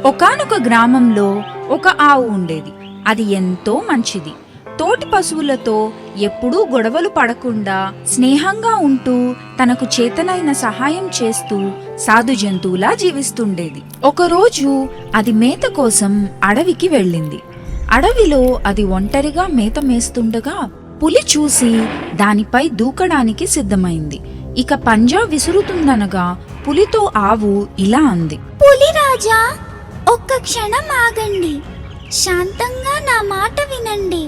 ఒకానొక గ్రామంలో ఒక ఆవు ఉండేది. అది ఎంతో మంచిది. తోటి పశువులతో ఎప్పుడూ గొడవలు పడకుండా స్నేహంగా ఉంటూ తనకు చేతనైన సహాయం చేస్తూ సాధు జంతువులా జీవిస్తుండేది. ఒకరోజు అది మేత కోసం అడవికి వెళ్ళింది. అడవిలో అది ఒంటరిగా మేత మేస్తుండగా పులి చూసి దానిపై దూకడానికి సిద్ధమైంది. ఇక పంజా విసురుతుందనగా పులితో ఆవు ఇలా అంది, పులిరాజా, ఒక్క క్షణం ఆగండి, శాంతంగా నా మాట వినండి.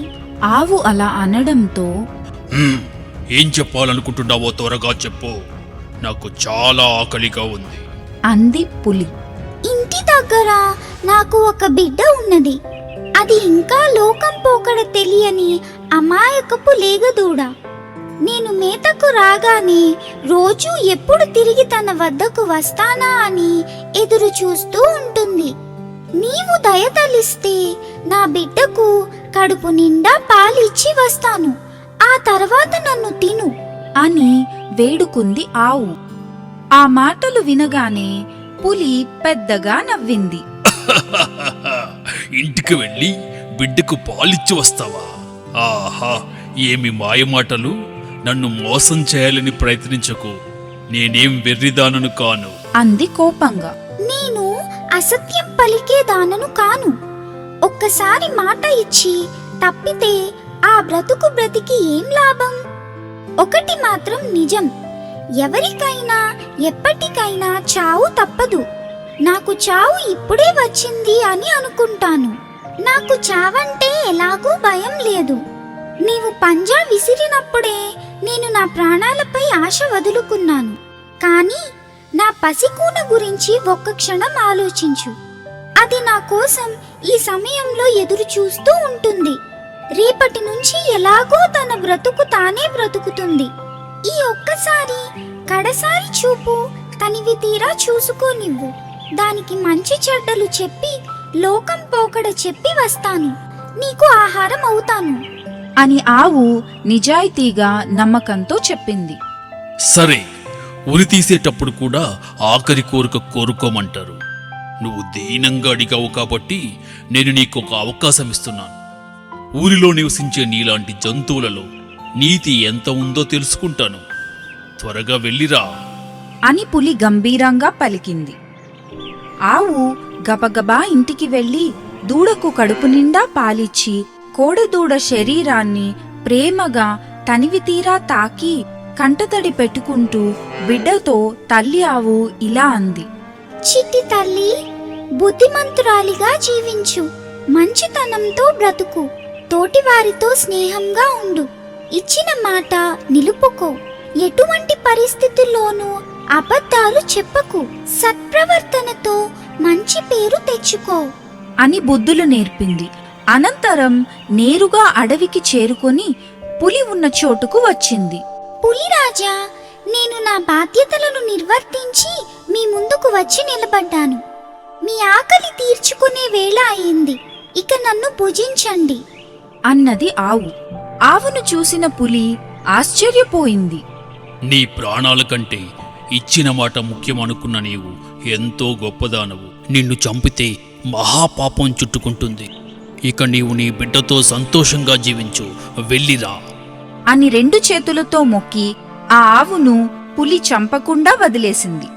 ఆవు అలా అనడంతో ఏం చెప్పాలనుకుంటున్నావో త్వరగా చెప్పు, నాకు చాలా ఆకలిగా ఉంది అంది పులి. ఇంటి దగ్గర నాకు ఒక బిడ్డ ఉన్నది. అది ఇంకా లోకం పోకడ తెలియని అమాయకపు లేగదూడ. నేను మేతకు రాగానే రోజూ ఎప్పుడు తిరిగి తన వద్దకు వస్తానా అని ఎదురు చూస్తూ ఉంటుంది. నీవు దయతలిస్తే నా బిడ్డకు కడుపు నిండా పాలిచ్చి వస్తాను. ఆ తర్వాత నన్ను తిను అని వేడుకుంది ఆవు. ఆ మాటలు వినగానే పులి పెద్దగా నవ్వింది. ఇంటికి వెళ్ళి బిడ్డకు పాలిచ్చి వస్తావా? ఆహా, ఏమి మాయమాటలు! నన్ను మోసం చేయాలని ప్రయత్నించకు, నేనేం వెర్రిదానను కాను అంది కోపంగా. నేను అసత్యం పలికేదానను కాను. ఒక్కసారి మాట ఇచ్చి తప్పితే ఆ బ్రతుకు బ్రతికి ఏం లాభం? ఒకటి మాత్రం నిజం, ఎవరికైనా ఎప్పటికైనా చావు తప్పదు. నాకు చావు ఇప్పుడే వచ్చింది అని అనుకుంటాను. నాకు చావంటే ఎలాగూ భయం లేదు. నీవు పంజా విసిరినప్పుడే నేను నా ప్రాణాలపై ఆశ వదులుకున్నాను. కానీ నా పసికూన గురించి ఒక్క క్షణం ఆలోచించు. అది నా కోసం ఈ సమయంలో ఎదురు చూస్తూ ఉంటుంది. రేపటి నుంచి ఎలాగో తన బ్రతుకు తానే బ్రతుకుతుంది. ఈ ఒక్కసారి కడసారి చూపు తనివి తీరా చూసుకోనివ్వు. దానికి మంచి చెడ్డలు చెప్పి లోకం పోకడ చెప్పి వస్తాను. నీకు ఆహారం అవుతాను అని ఆవు నిజాయితీగా నమ్మకంతో చెప్పింది. సరే, ఉరి తీసేటప్పుడు కూడా ఆఖరి కోరిక కోరుకోమంటారు. నువ్వు దీనంగా అడిగావు కాబట్టి నేను నీకు ఒక అవకాశం ఇస్తున్నాను. ఊరిలో నివసించే నీలాంటి జంతువులలో నీతి ఎంత ఉందో తెలుసుకుంటాను. త్వరగా వెళ్ళిరా అని పులి గంభీరంగా పలికింది. ఆవు గబగబా ఇంటికి వెళ్లి దూడకు కడుపు నిండా పాలిచ్చి కోడెదూడ శరీరాన్ని ప్రేమగా తనివితీరా తాకి కంటతడి పెట్టుకుంటూ బిడ్డతో తల్లి ఆవు ఇలా అంది, చిట్టి తల్లి, బుద్ధిమంతురాలిగా జీవించు. మంచితనంతో బ్రతుకు. తోటివారితో స్నేహంగా ఉండు. ఇచ్చిన మాట నిలుపుకో. ఎటువంటి పరిస్థితుల్లోనూ అబద్ధాలు చెప్పకు. సత్ప్రవర్తనతో మంచి పేరు తెచ్చుకో అని బుద్ధులు నేర్పింది. అనంతరం నేరుగా అడవికి చేరుకొని పులి ఉన్న చోటుకు వచ్చింది. పులిరాజా, నేను నా బాధ్యతలను నిర్వర్తించి మీ ముందుకు వచ్చి నిలబడ్డాను. మీ ఆకలి తీర్చుకునే వేళ అయింది. ఇక నన్ను భుజించండి అన్నది ఆవు. ఆవును చూసిన పులి ఆశ్చర్యపోయింది. నీ ప్రాణాల కంటే ఇచ్చిన మాట ముఖ్యమనుకున్న నీవు ఎంతో గొప్పదానవు. నిన్ను చంపితే మహాపాపం చుట్టుకుంటుంది. ఇక నీవు నీ బిడ్డతో సంతోషంగా జీవించు, వెళ్ళిరా అని రెండు చేతులతో మొక్కి ఆ ఆవును పులి చంపకుండా వదిలేసింది.